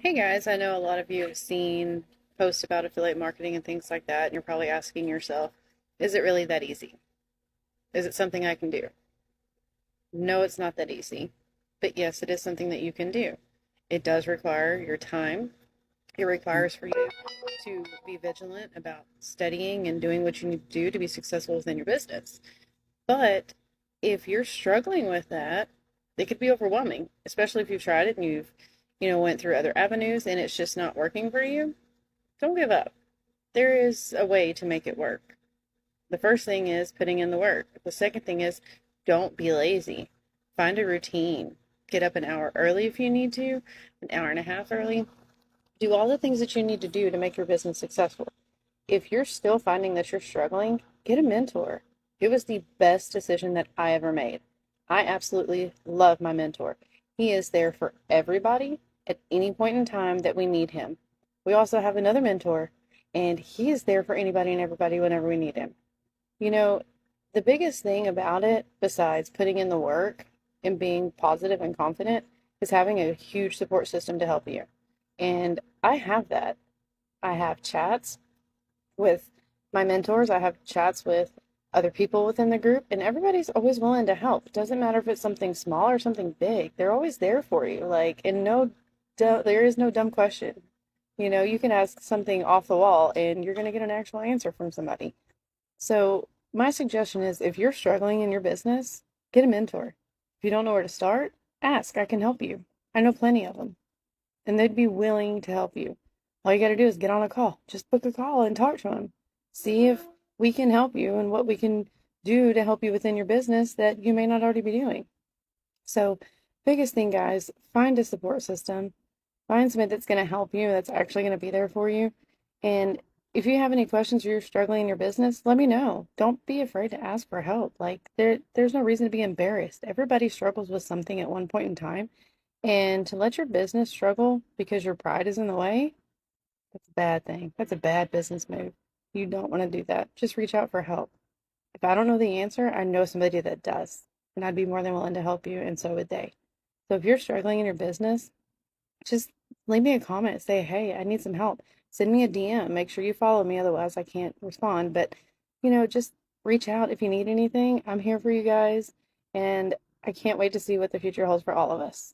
Hey guys, I know a lot of you have seen posts about affiliate marketing and things like that, and you're probably asking yourself, is it really that easy? Is it something I can do? No, it's not that easy. But yes, it is something that you can do. It does require your time. It requires for you to be vigilant about studying and doing what you need to do to be successful within your business. But if you're struggling with that, it could be overwhelming, especially if you've tried it and you've went through other avenues and it's just not working for you. Don't give up. There is a way to make it work. The first thing is putting in the work. The second thing is don't be lazy. Find a routine. Get up an hour early if you need to, an hour and a half early. Do all the things that you need to do to make your business successful. If you're still finding that you're struggling, get a mentor. It was the best decision that I ever made. I absolutely love my mentor. He is there for everybody at any point in time that we need him. We also have another mentor, and he is there for anybody and everybody whenever we need him. You know, the biggest thing about it, besides putting in the work and being positive and confident, is having a huge support system to help you. And I have that. I have chats with my mentors. I have chats with other people within the group, and everybody's always willing to help. It doesn't matter if it's something small or something big. They're always there for you. And there is no dumb question. You can ask something off the wall and you're going to get an actual answer from somebody. So, my suggestion is if you're struggling in your business, get a mentor. If you don't know where to start, ask. I can help you. I know plenty of them, and they'd be willing to help you. All you got to do is get on a call. Just book a call and talk to them. See if we can help you and what we can do to help you within your business that you may not already be doing. So, biggest thing, guys, find a support system. Find somebody that's going to help you, that's actually going to be there for you. And if you have any questions or you're struggling in your business, let me know. Don't be afraid to ask for help. There's no reason to be embarrassed. Everybody struggles with something at one point in time. And to let your business struggle because your pride is in the way, that's a bad thing. That's a bad business move. You don't want to do that. Just reach out for help. If I don't know the answer, I know somebody that does, and I'd be more than willing to help you, and so would they. So if you're struggling in your business, just leave me a comment. Say, hey, I need some help. Send me a DM. Make sure you follow me, otherwise I can't respond. But, just reach out if you need anything. I'm here for you guys, and I can't wait to see what the future holds for all of us.